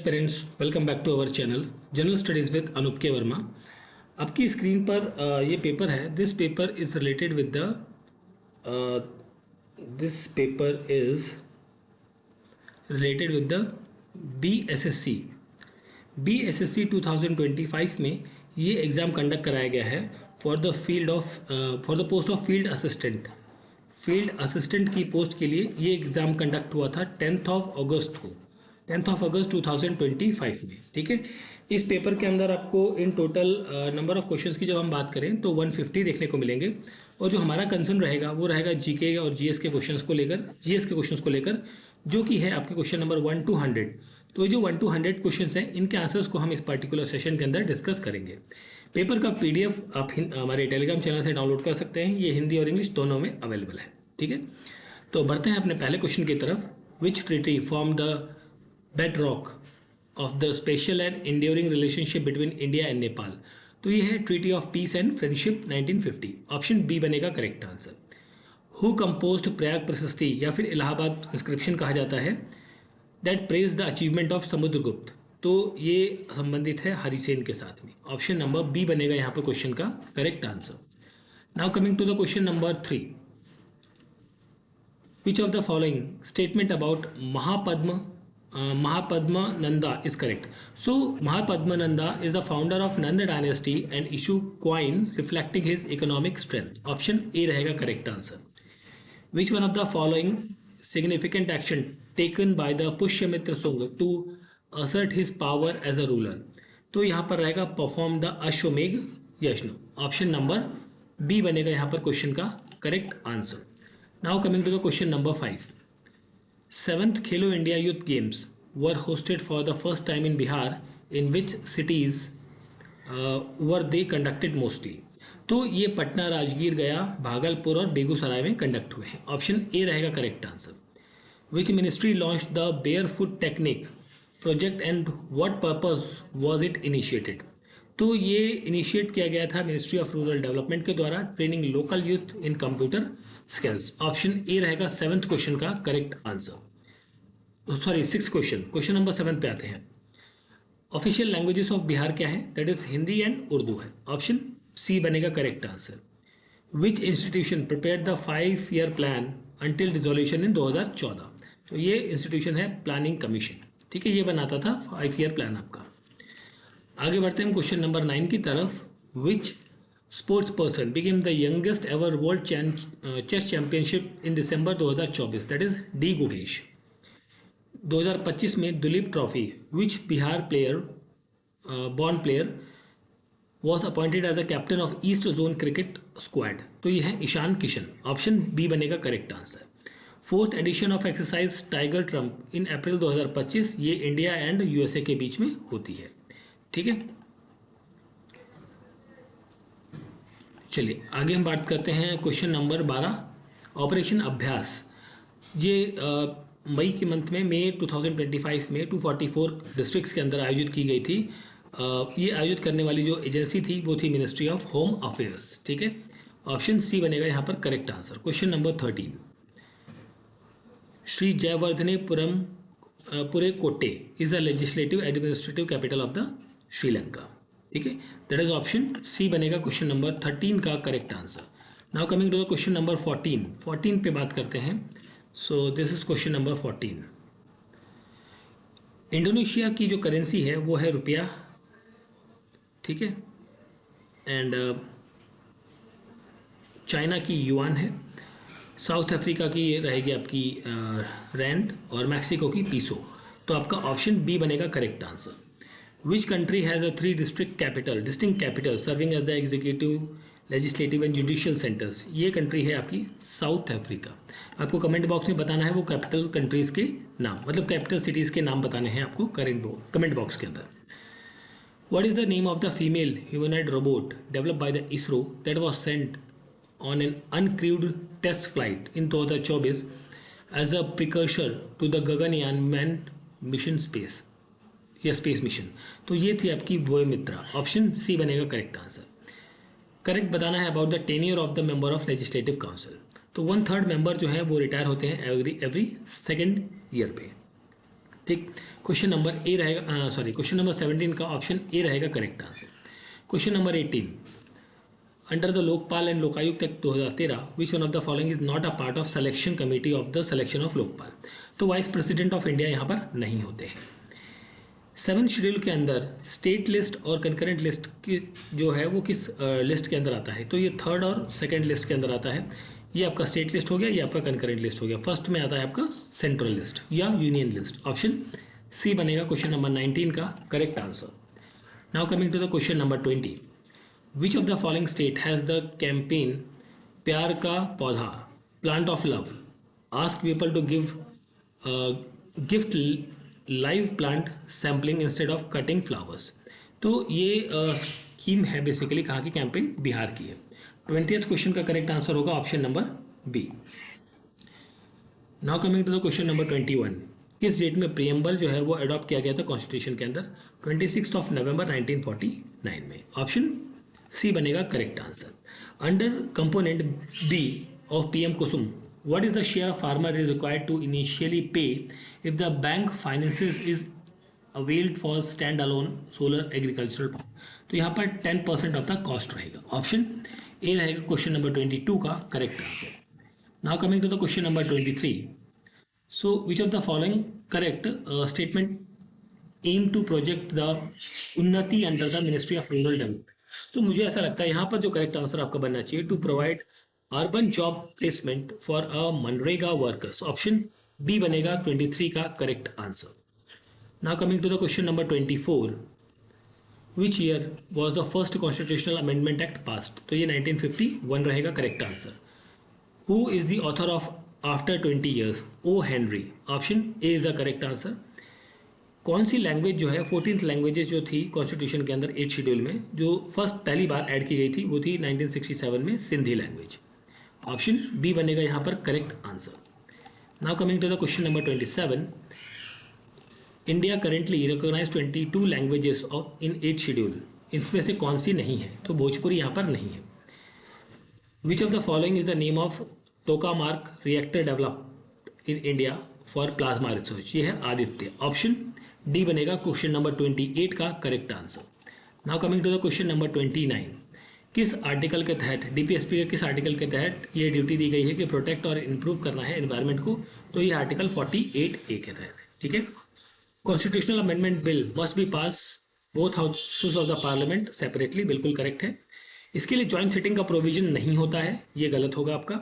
Aspirants, welcome back to our channel general studies with Anup K Verma. आपकी screen पर ये paper है। This paper is related with the BSSC। BSSC 2025 में ये exam conduct कराया गया है for the post of field assistant. Field assistant की पोस्ट के लिए ये एग्ज़ाम कंडक्ट हुआ था 10 अगस्त को, 10 अगस्त 2025 में। ठीक है, इस पेपर के अंदर आपको in total number of questions की जब हम बात करें तो 150 देखने को मिलेंगे। और जो हमारा कंसर्न रहेगा वो रहेगा जीके और जीएस के क्वेश्चंस को लेकर जो कि है आपके क्वेश्चन नंबर 1 to 100। तो जो 1 to 100 क्वेश्चंस हैं इनके आंसर्स को हम इस पर्टिकुलर सेशन के अंदर डिस्कस करेंगे। पेपर का PDF आप हमारे टेलीग्राम चैनल से डाउनलोड कर सकते हैं। ये हिंदी और इंग्लिश दोनों में अवेलेबल है। ठीक है, तो बढ़ते हैं अपने पहले क्वेश्चन की तरफ। Which treaty form the bedrock of the special and enduring relationship between India and Nepal। तो ये है treaty of peace and friendship 1950। Option B बनेगा correct answer. Who composed Prayag Prashasti या फिर इलाहाबाद इंस्क्रिप्शन कहा जाता है that praise the achievement of Samudragupta. तो ये संबंधित है हरिसेन के साथ में। ऑप्शन नंबर बी बनेगा यहाँ पर क्वेश्चन का correct answer. Now coming to the question number 3। Which of the following statement about Mahapadmananda is correct? So Mahapadmananda is the founder of Nanda dynasty and issue coin reflecting his economic strength. Option A रहेगा correct answer. Which one of the following significant action taken by the Pushyamitra Sunga to assert his power as a ruler? तो यहाँ पर रहेगा perform the Ashwamedh Yajna। Option number B बनेगा यहाँ पर question का correct answer. Now coming to the question number 5. 7th Khelo India Youth Games were hosted for the first time in Bihar. In which cities were they conducted mostly? तो ये पटना, राजगीर, गया, भागलपुर और बेगूसराय में conduct हुए हैं। ऑप्शन ए रहेगा correct answer. Which ministry launch the barefoot technique project and what purpose was it initiated? तो ये इनिशिएट किया गया था मिनिस्ट्री ऑफ रूरल डेवलपमेंट के द्वारा, training local youth in computer skills. Option A रहेगा 7th क्वेश्चन का correct answer. Sorry 6th question number 7 पे आते हैं। ऑफिशियल लैंग्वेजेस ऑफ बिहार क्या है? That is Hindi and Urdu है। ऑप्शन सी बनेगा correct answer. Which institution prepare the 5-year plan until dissolution in 2014? तो ये इंस्टीट्यूशन है प्लानिंग कमीशन। ठीक है, ये बनाता था 5-year प्लान आपका। आगे बढ़ते हैं क्वेश्चन नंबर 9 की तरफ। Which sports person became the youngest ever world chess championship in December 2024? That is D Gukesh. 2025 में Duleep trophy which Bihar born player was appointed as a captain of east zone cricket squad? तो ये है Ishan Kishan. Option B बनेगा correct answer. 4th edition of exercise tiger triumph in April 2025, ये India and USA के बीच में होती है। ठीक है, चलिए आगे हम बात करते हैं क्वेश्चन नंबर 12। ऑपरेशन अभ्यास ये मई के मंथ में, मई 2025 में 244 डिस्ट्रिक्ट्स के अंदर आयोजित की गई थी। ये आयोजित करने वाली जो एजेंसी थी वो थी मिनिस्ट्री ऑफ होम अफेयर्स। ठीक है, ऑप्शन सी बनेगा यहाँ पर correct answer. Question number 13। Shri Jayawardenepura पुरे कोटे is a legislative administrative capital of the Sri Lanka. ठीक है, दैट इज ऑप्शन सी बनेगा क्वेश्चन नंबर 13 का correct answer. Now coming to the question number 14 पे बात करते हैं। So this is question number 14। Indonesia की जो करेंसी है वो है रुपया। ठीक है, एंड चाइना की युआन है। साउथ अफ्रीका की ये रहेगी आपकी रैंड और मैक्सिको की पीसो। तो आपका ऑप्शन बी बनेगा correct answer. Which country has a 3 distinct capital serving as the executive, legislative and judicial centers? ये कंट्री है आपकी साउथ अफ्रीका। आपको कमेंट बॉक्स में बताना है वो कैपिटल कंट्रीज के नाम, मतलब कैपिटल सिटीज के नाम बताने हैं आपको कमेंट बॉक्स के अंदर। What is the name of the female humanoid robot developed by the ISRO that was sent on an uncrewed test flight in 2024 as a precursor to the Gaganyaan manned mission space या space mission? तो ये थी आपकी वोय मित्रा। Option C बनेगा correct answer. Correct बताना है about the tenure of the member of legislative council. तो 1/3 मेंबर जो है वो रिटायर होते हैं एवरी 2nd ईयर पे। ठीक, क्वेश्चन नंबर ए रहेगा, क्वेश्चन नंबर 17 का ऑप्शन ए रहेगा correct answer. Question number 18, under the Lokpal and Lokayukta act 2013 which one of the following is not a part of selection committee of the selection of Lokpal. तो vice president of India यहाँ पर नहीं होते हैं। 7th schedule के अंदर state list और concurrent list की जो है वो किस लिस्ट के अंदर आता है, तो ये थर्ड और सेकंड लिस्ट के अंदर आता है। ये आपका स्टेट लिस्ट हो गया, ये आपका कंकरेंट लिस्ट हो गया। फर्स्ट में आता है आपका सेंट्रल लिस्ट या यूनियन लिस्ट। ऑप्शन सी बनेगा क्वेश्चन नंबर 19 का correct answer. Now coming to the question number 20, which of the following state has the campaign प्यार का पौधा plant of love ask people to give gift live plant sampling instead of cutting flowers. तो ये scheme है basically कहाँ की, campaign Bihar की है। 20th क्वेश्चन का करेक्ट आंसर होगा option number B. Now coming to the question number 21, किस डेट में प्रियम्बल जो है वो अडॉप्ट किया गया था कॉन्स्टिट्यूशन के अंदर? 26 नवंबर 1949 में। ऑप्शन सी बनेगा correct answer. Under component B of PM Kusum, what is the share of farmer is required to initially pay if the bank finances is availed for standalone solar agricultural pump? तो यहाँ पर 10% of the cost रहेगा। Option A रहेगा question number 22 का correct answer. Now coming to the question number 23, so which of the following correct statement aim to project the Unnati under the ministry of rural development? तो मुझे ऐसा लगता है यहाँ पर जो करेक्ट आंसर आपका बनना चाहिए, to provide urban job placement for a MNREGA workers. Option B बनेगा 23 का correct answer. Now coming to the question number 24, which year was the first constitutional amendment act passed? तो ये 1951 रहेगा correct answer. Who is the author of after 20 years? O Henry. Option A is the correct answer. कौन सी language जो है 14th languages जो थी constitution के अंदर 8th शेड्यूल में, जो फर्स्ट पहली बार ऐड की गई थी वो थी 1967 में सिंधी लैंग्वेज। ऑप्शन बी बनेगा यहाँ पर correct answer. Now coming to the question number 27, India currently recognise 22 languages of in 8th schedule, इसमें से कौन सी नहीं है? तो भोजपुरी यहाँ पर नहीं है। Which of the following is the name of tokamak reactor developed in India for plasma research? ये है आदित्य। ऑप्शन डी बनेगा क्वेश्चन नंबर 28 का correct answer. Now coming to the question number 29, किस आर्टिकल के तहत डीपीएसपी के किस आर्टिकल के तहत ये ड्यूटी दी गई है कि प्रोटेक्ट और इम्प्रूव करना है एनवायरनमेंट को? तो ये आर्टिकल 48A के तहत। ठीक है, constitutional amendment bill must be pass both houses of the parliament separately, बिल्कुल करेक्ट है। इसके लिए ज्वाइंट सिटिंग का प्रोविजन नहीं होता है, ये गलत होगा आपका।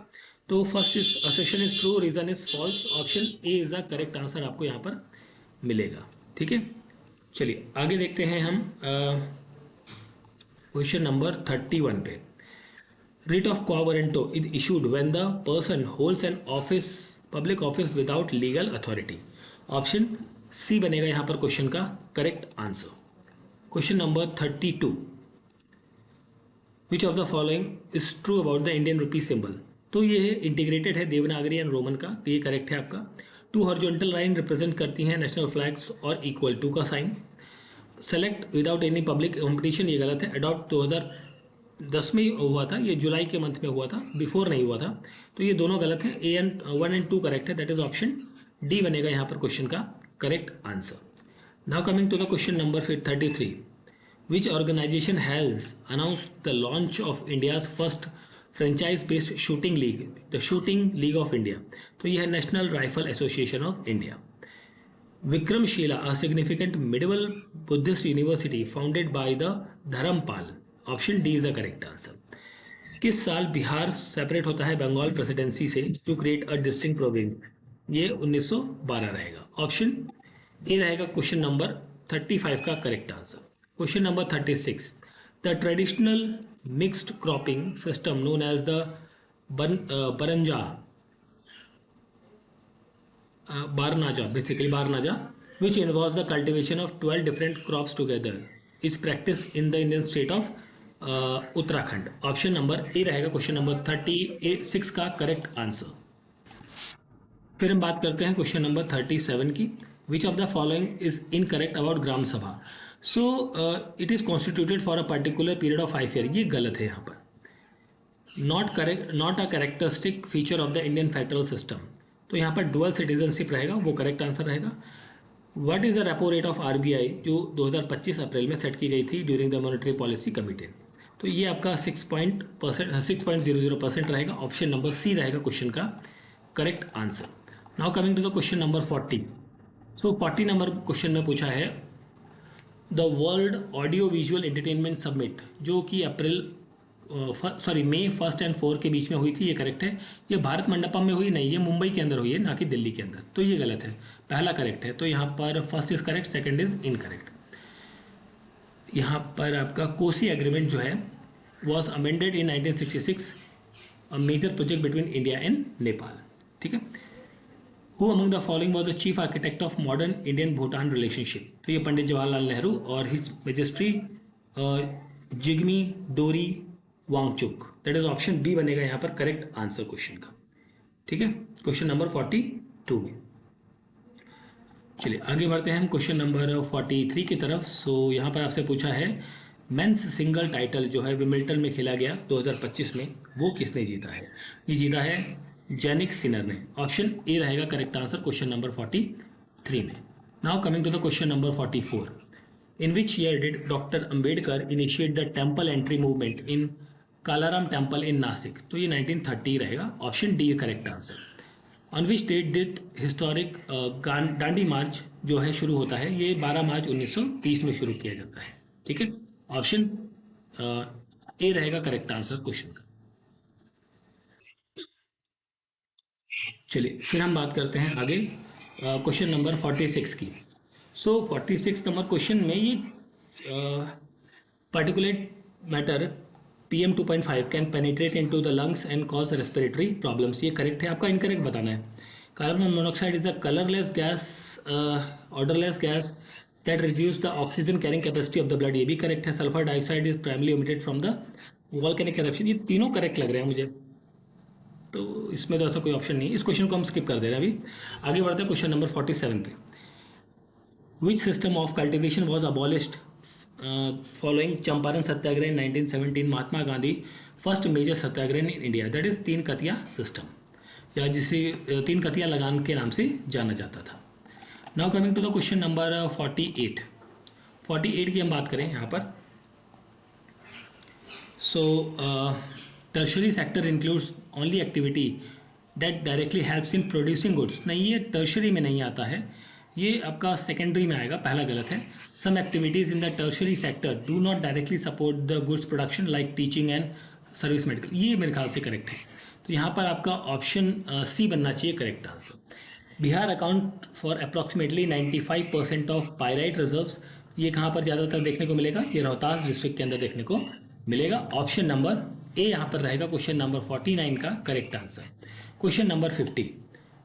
तो first is assertion is true, reason is false. Option A is the correct answer आपको यहाँ पर मिलेगा। ठीक है, चलिए आगे देखते हैं हम क्वेश्चन नंबर 31 पे। Writ of quo warranto is issued when the person holds an office public office without legal authority. Option C बनेगा यहाँ पर क्वेश्चन का correct answer. Question number 32, which of the following is true about the Indian rupee symbol? तो ये integrated है Devanagari and Roman का, तो ये करेक्ट है आपका। 2 हॉरिजॉन्टल लाइन रिप्रेजेंट करती हैं नेशनल फ्लैग्स और इक्वल टू का sign. Select without any public competition, ये गलत है। अडॉप्ट 2010 में हुआ था, ये जुलाई के मंथ में हुआ था, बिफोर नहीं हुआ था, तो ये दोनों गलत है। ए एंड 1 एंड 2 करेक्ट है, दैट इज ऑप्शन डी बनेगा यहाँ पर क्वेश्चन का correct answer. Now coming to the question number 33, which organisation has announced the launch of India's first franchise based shooting league, the shooting league of India? तो यह है National Rifle Association of India. Vikramshila, a significant medieval Buddhist university founded by the Dharamapal. Option D is the correct answer. किस साल Bihar separate होता है Bengal presidency से to create a distinct province? ये 1912 रहेगा। ऑप्शन ए रहेगा क्वेश्चन नंबर 35 का correct answer. Question number 36, the traditional mixed cropping system known as the Barnaja Barnaja, basically Barnaja, which involves the cultivation of 12 different crops together, is practiced in the Indian state of Uttarakhand. Option number A रहेगा question number 36 का correct answer. फिर हम बात करते हैं question number 37 की। Which of the following is incorrect about Gram Sabha? So it is constituted for a particular period of 5 year, ये गलत है यहाँ पर। Not a characteristic feature of the Indian federal system, तो यहाँ पर डुअल सिटीजनशिप रहेगा, वो करेक्ट आंसर रहेगा। What is the repo rate of RBI जो 2025 अप्रैल में सेट की गई थी during the monetary policy committee? तो ये आपका 6.00% रहेगा। ऑप्शन नंबर सी रहेगा क्वेश्चन का correct answer. Now coming to the question number 40। So 40 number question में पूछा है the world audio visual entertainment summit जो कि मई 1 और 4 के बीच में हुई थी, ये करेक्ट है। ये भारत मंडपम में हुई नहीं, ये मुंबई के अंदर हुई है, ना कि दिल्ली के अंदर, तो ये गलत है। पहला करेक्ट है, तो यहाँ पर first is correct, second is incorrect. यहाँ पर आपका कोसी एग्रीमेंट जो है was amended in 1966, a major project between India and Nepal. ठीक है। Who among the following was the chief architect of modern Indian Bhutan relationship? तो ये पंडित जवाहरलाल नेहरू और his majesty Jigme Dorji Wangchuck. That is option B बनेगा यहाँ पर करेक्ट आंसर क्वेश्चन का। ठीक है, क्वेश्चन नंबर 42 में। चलिए आगे बढ़ते हैं हम क्वेश्चन नंबर 43 की तरफ। सो यहाँ पर आपसे पूछा है मेंस सिंगल टाइटल जो है विमिल्टन में खेला गया 2025 में, वो किसने जीता है? ये जीता है जैनिक सिनर ने। ऑप्शन ए रहेगा करेक्ट आंसर क्वेश्चन नंबर 43 में। Now coming to the question number 44। In which year did doctor Ambedkar initiate the temple entry movement in Kalaram temple in Nashik? तो ये 1930 रहेगा। Option D correct answer. On which date did historic Dandi march जो है शुरू होता है? ये 12 मार्च 1930 में शुरू किया जाता है। ठीक है, ऑप्शन ए रहेगा करेक्ट आंसर क्वेश्चन का। चलिए फिर हम बात करते हैं आगे क्वेश्चन नंबर 46 की। सो 46 नंबर क्वेश्चन में ये particulate matter PM2.5 can penetrate into the lungs and cause respiratory problems. ये करेक्ट है, आपका इनकरेक्ट बताना है। Carbon monoxide is a colourless gas, odourless gas that reduce the oxygen carrying capacity of the blood. ये भी correct है। Sulphur dioxide is primarily emitted from the volcanic eruption. ये तीनों करेक्ट लग रहे हैं मुझे, तो इसमें तो ऐसा कोई ऑप्शन नहीं है। इस क्वेश्चन को हम स्किप कर दे रहे हैं। अभी आगे बढ़ते हैं क्वेश्चन नंबर 47 पे। Which system of cultivation was abolished following Champaran Satyagraha in 1917? Mahatma Gandhi first major satyagraha in India, that is Tinkathia system, या जिसे तीन कतिया लगान के नाम से जाना जाता था। Now coming to the question number 48। 48 की हम बात करें यहाँ पर। So tertiary sector includes only activity that directly helps in producing goods. नहीं, ये टर्शरी में नहीं आता है, ये आपका सेकेंडरी में आएगा। पहला गलत है। Some activities in the tertiary sector do not directly support the goods production like teaching and service medical. ये मेरे ख्याल से करेक्ट है, तो यहाँ पर आपका ऑप्शन सी बनना चाहिए correct answer. Bihar account for approximately 95% of pyrite reserves. ये कहाँ पर ज़्यादातर देखने को मिलेगा? ये रोहतास डिस्ट्रिक्ट के अंदर देखने को मिलेगा। ऑप्शन नंबर ए यहाँ पर रहेगा क्वेश्चन नंबर 49 का correct answer. Question number 50।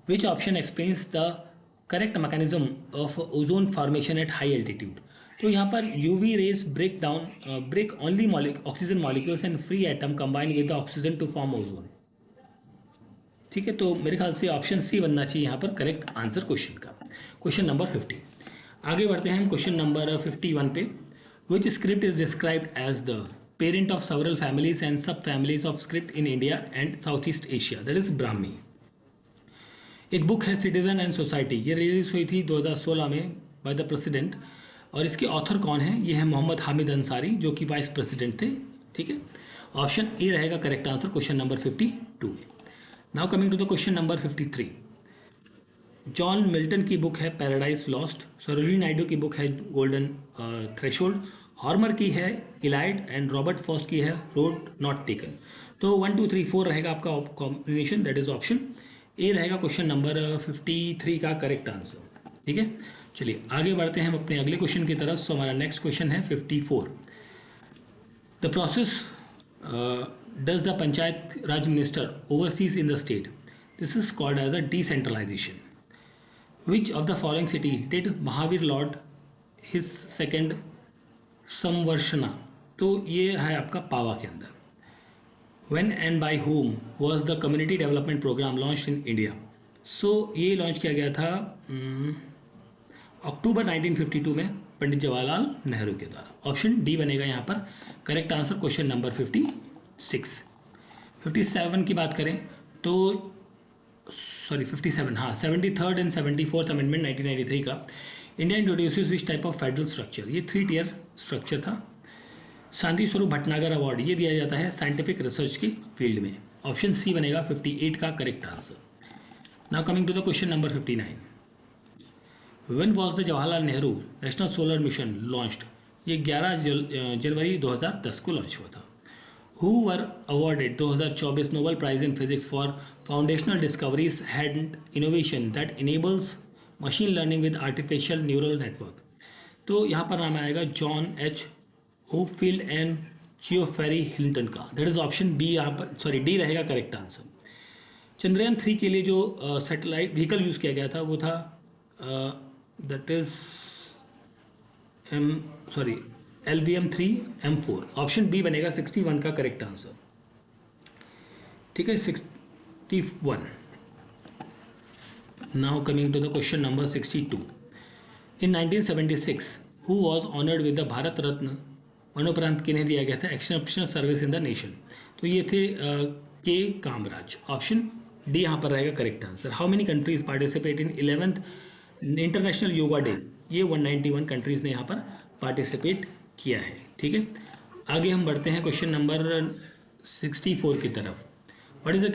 Which option explains the correct mechanism of ozone formation at high altitude? तो यहाँ पर UV rays break only oxygen molecules and free atom combine with the oxygen to form ozone. ठीक है, तो मेरे ख्याल से option C बनना चाहिए यहाँ पर करेक्ट आंसर क्वेश्चन का। Question number 50। आगे बढ़ते हैं हम क्वेश्चन नंबर 51 पे। Which script is described as the parent of several families and sub families of script in India and south east Asia, that is Brahmi. एक बुक है citizen and society, ये release हुई थी 2016 में बाय द प्रेसिडेंट, और इसके author कौन है? ये है मोहम्मद हामिद अंसारी, जो कि वाइस प्रेसिडेंट थे। ठीक है, ऑप्शन ए रहेगा करेक्ट आंसर क्वेश्चन नंबर 52 में। Now coming to the question number 53। John Milton की बुक है पैराडाइज लॉस्ट, सरोजिनी नायडू की बुक है गोल्डन थ्रेशोल्ड, हॉर्मर की है इलाइड एंड रॉबर्ट फॉस्ट की है रोड नॉट टेकन। तो 1 2 3 4 रहेगा आपका combination, that is option A रहेगा क्वेश्चन नंबर 53 का करेक्ट आंसर। ठीक है, चलिए आगे बढ़ते हैं हम अपने अगले क्वेश्चन की तरफ। सो हमारा नेक्स्ट क्वेश्चन है 54। The process does the Panchayat Raj Minister oversees in the state? This is called as a decentralization. Which of the following city did Mahavir Lord his second Samvarshana? तो ये है आपका पावा के अंदर। When and by whom was the community development program launched in India? So ये launch किया गया था अक्टूबर 1952 में पंडित जवाहरलाल नेहरू के द्वारा। ऑप्शन डी बनेगा यहाँ पर करेक्ट आंसर क्वेश्चन नंबर 56। 57 की बात करें तो 57 हाँ 73rd एंड 74th अमेंडमेंट 1993 का India introduces which type of federal structure, ये 3 टियर स्ट्रक्चर था। शांति स्वरूप भटनागर अवार्ड ये दिया जाता है साइंटिफिक रिसर्च के फील्ड में। ऑप्शन सी बनेगा 58 का correct answer. Now coming to the question number 59, when was the Jawaharlal Nehru national solar mission launched, ये 11 जनवरी 2010 को लॉन्च हुआ था। Who were awarded 2024 Nobel prize in physics for foundational discoveries and innovation that enables machine learning with artificial neural network. तो यहाँ पर नाम आएगा John H Hopfield and जियोफेरी Hilton का। दैट इज ऑप्शन बी, यहाँ पर सॉरी डी रहेगा correct answer. Chandrayaan 3 के लिए जो सैटेलाइट व्हीकल यूज़ किया गया था वो था that is LVM-3M4। Option B बनेगा 61 का करेक्ट आंसर। ठीक है, 61। Now coming to the question number 62, in 1976 who was honoured with the Bharat Ratna मरणोपरांत किन्हें दिया गया था exceptional service in the nation. तो ये थे के कामराज। ऑप्शन डी यहाँ पर रहेगा correct answer. How many countries participate in 11th international yoga day, ये 191 कंट्रीज ने यहाँ पर पार्टिसिपेट किया है। ठीक है, आगे हम बढ़ते हैं क्वेश्चन नंबर 64 की तरफ। What is the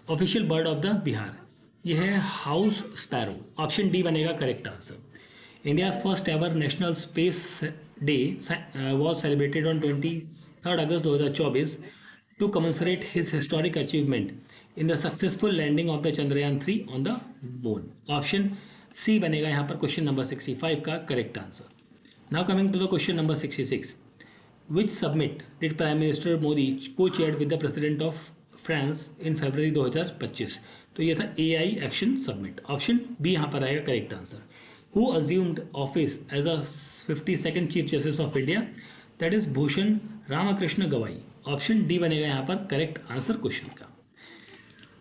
official bird of the Bihar, यह है हाउस स्पैरो। ऑप्शन डी बनेगा correct answer. India's first ever national space day was celebrated on 23rd August 2024 to commemorate his historic achievement in the successful landing of the Chandrayaan 3 on the moon. Option C बनेगा यहाँ पर question number 65 का correct answer. Now coming to the question number 66, which summit did Prime Minister Modi co-chaired with the President of France in February 2025? तो ये था AI Action Summit। Option B यहाँ पर आएगा correct answer. Who assumed office as a 52nd Chief Justice of India? That is Bhushan Ramakrishna Gawai। Option D बनेगा यहाँ पर correct answer question का।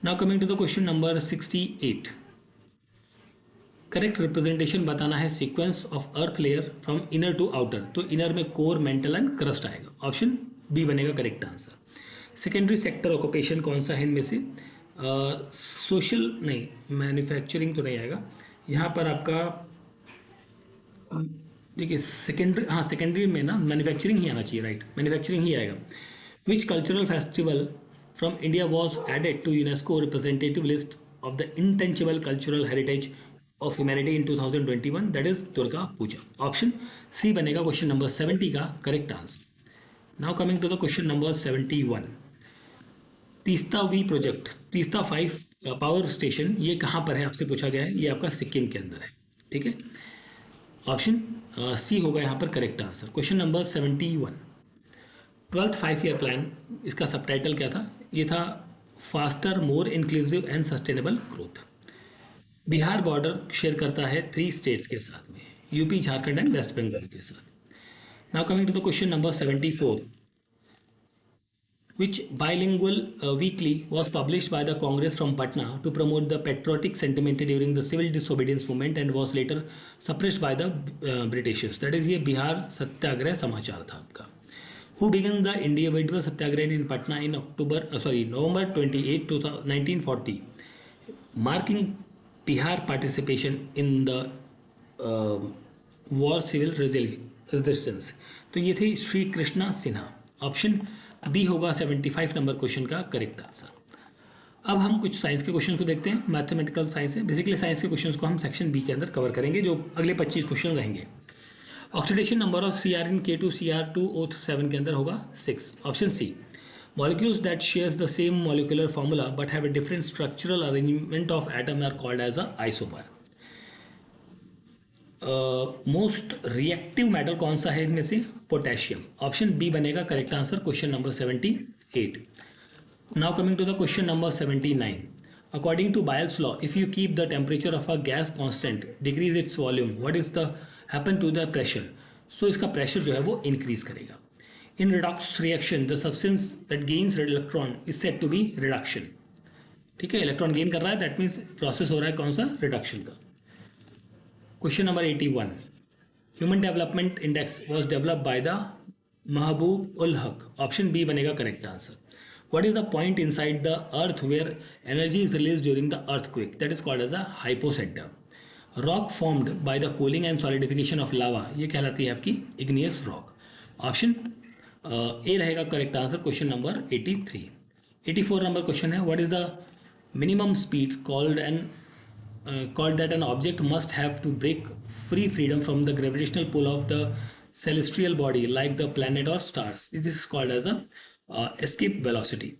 Now coming to the question number 68, correct representation बताना है sequence of earth layer from inner to outer. तो inner में core, mantle and crust आएगा। Option B बनेगा correct answer. Secondary sector occupation कौन सा है इनमें से? सोशल नहीं, मैन्युफैक्चरिंग तो नहीं आएगा यहाँ पर आपका। देखिए सेकेंडरी में ना मैन्युफैक्चरिंग ही आना चाहिए, राइट, मैन्युफैक्चरिंग ही आएगा। Which cultural festival from India was added to UNESCO representative list of the intangible cultural heritage of humanity in 2021? That is Durga Puja. Option C बनेगा क्वेश्चन नंबर 70 का correct answer. Now coming to the question number 71, Teesta V project, Teesta 5 power station, ये कहाँ पर है आपसे पूछा गया है। ये आपका सिक्किम के अंदर है। ठीक है, ऑप्शन सी होगा यहाँ पर correct answer. Question number 71, 12th 5-year plan, इसका सबटाइटल क्या था? ये था faster, more inclusive and sustainable growth. Bihar border share करता है 3 स्टेट्स के साथ में, यूपी, झारखंड एंड वेस्ट बंगाल के साथ। Now coming to the question number 74, which bilingual weekly was published by the Congress from Patna to promote the patriotic sentiment during the civil disobedience movement and was later suppressed by the Britishers? That is, ये बिहार सत्याग्रह समाचार था आपका। Who began the individual satyagraha in Patna in November 28, 1940, marking Bihar participation in the war civil resistance? तो ये थे Shri Krishna Sinha. Option B होगा 75 number question का correct answer. अब हम कुछ साइंस के क्वेश्चन को देखते हैं। मैथमेटिकल साइंस है, बेसिकली साइंस के क्वेश्चंस को हम सेक्शन बी के अंदर कवर करेंगे, जो अगले 25 क्वेश्चन रहेंगे। Oxidation number of Cr in K2 Cr2O7 के अंदर होगा 6। Option C, molecules that shares the same molecular formula but have a different structural arrangement of atom are called as a isomer. Most reactive metal कौन सा है इनमें से? Potassium. Option B बनेगा correct answer question number 78। Now coming to the question number 79, according to Boyle's law, if you keep the temperature of a gas constant, decrease its volume, what is the happen to the pressure? So इसका pressure जो है वो increase करेगा। In redox reaction the substance that gains electron is said to be reduction. ठीक है, electron gain कर रहा है, दैट मीन्स प्रोसेस हो रहा है कौन सा? रिडक्शन का। Question number 81, human development index was developed by the Mahbub ul Haq. Option B बनेगा correct answer. What is the point inside the earth where energy is release during the earthquake? That is called as a hypocentre. Rock formed by the cooling and solidification of lava, ये कहलाती है आपकी igneous rock. Option A रहेगा correct answer question number 83। 84 number question है, what is the minimum speed called that an object must have to break freedom from the gravitational pull of the celestial body like the planet or stars. This is called as a escape velocity.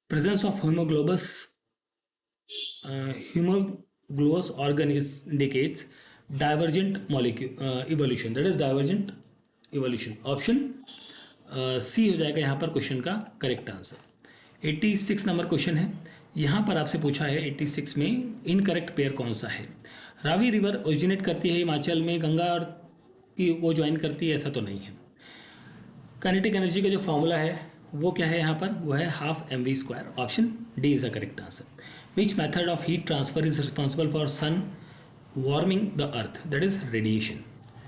Presence of homologous organ indicates divergent molecule evolution. That is divergent evolution. Option सी हो जाएगा यहाँ पर question का correct answer. 86 number question है, यहाँ पर आपसे पूछा है 86 में इनकरेक्ट पेयर कौन सा है। रावी रिवर ओरिजिनेट करती है हिमाचल में, गंगा और की वो ज्वाइन करती है, ऐसा तो नहीं है। काइनेटिक एनर्जी का जो फॉर्मूला है वो क्या है यहाँ पर, वो है half mv²। Option D is a correct answer. Which method of heat transfer is responsible for sun warming the earth, that is radiation.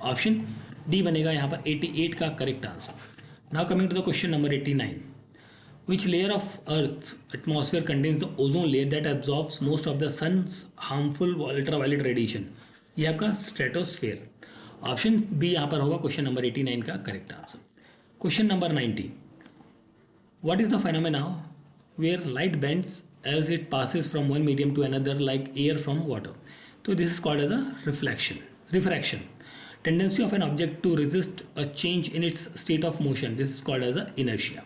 Option D बनेगा यहाँ पर 88 का correct answer. Now coming to the question number 89, which layer of earth atmosphere contains the ozone layer that absorbs most of the sun's harmful ultraviolet radiation, ये आपका stratosphere. Option B यहाँ पर होगा question number 89 का correct answer. Question number 90, what is the phenomena where light bends as it passes from one medium to another like air from water? So this is called as a refraction. Tendency of an object to resist a change in its state of motion, this is called as a inertia.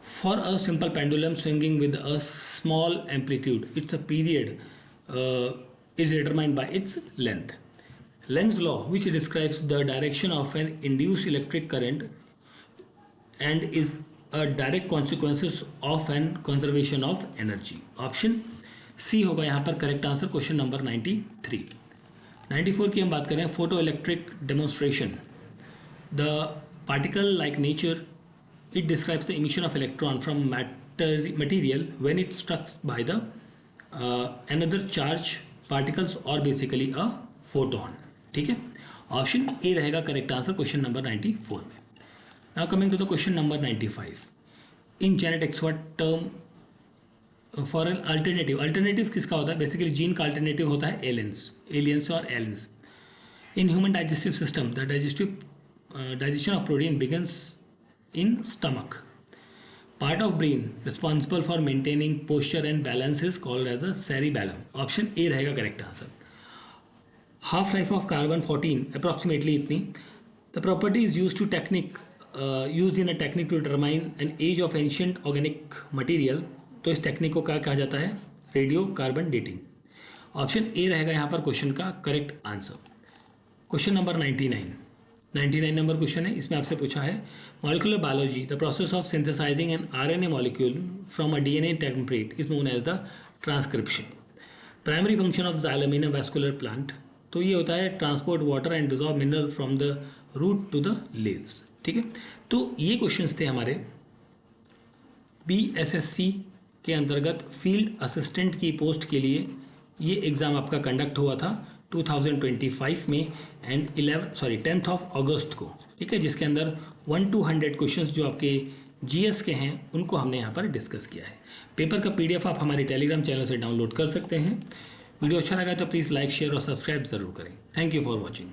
For a simple pendulum swinging with a small amplitude, its period is determined by its length. Lenz's law, which describes the direction of an induced electric current and is a direct consequence of an conservation of energy. Option C होगा यहाँ पर correct answer question number 93। 94 की हम बात करें, photo electric demonstration. The particle like nature, it describes the emission of electron from material when it struck by the another charge particles or basically a photon। ठीक है, option A रहेगा correct answer question number 94 में। Now coming to the question number 95, in genetics what term for an alternative किसका होता है, basically gene का alternative होता है एलियंस और aliens. In human digestive system the digestion of protein begins in stomach. Part of brain responsible for maintaining posture and balance is called as a cerebellum. Option A रहेगा correct answer. Half life of carbon 14 approximately इतनी। The property is use in a technique to determine an age of ancient organic material, तो इस technique को क्या कहा जाता है, radio carbon dating. Option A रहेगा यहाँ पर क्वेश्चन का correct answer. Question number 99 number question है, इसमें आपसे पूछा है molecular biology, the process of synthesizing an RNA molecule from a DNA template is known as the transcription. Primary function of xylem in a vascular plant, तो ये होता है transport water and dissolve mineral from the root to the leaves. ठीक है, तो ये questions थे हमारे BSSC के अंतर्गत फील्ड असिस्टेंट की पोस्ट के लिए। ये एग्ज़ाम आपका कंडक्ट हुआ था 2025 में एंड 10th ऑफ अगस्त को। ठीक है, जिसके अंदर 1 to 100 क्वेश्चंस जो आपके GS के हैं उनको हमने यहाँ पर डिस्कस किया है। पेपर का PDF आप हमारे टेलीग्राम चैनल से डाउनलोड कर सकते हैं। वीडियो अच्छा लगा तो प्लीज़ लाइक शेयर और सब्सक्राइब ज़रूर करें। Thank you for watching.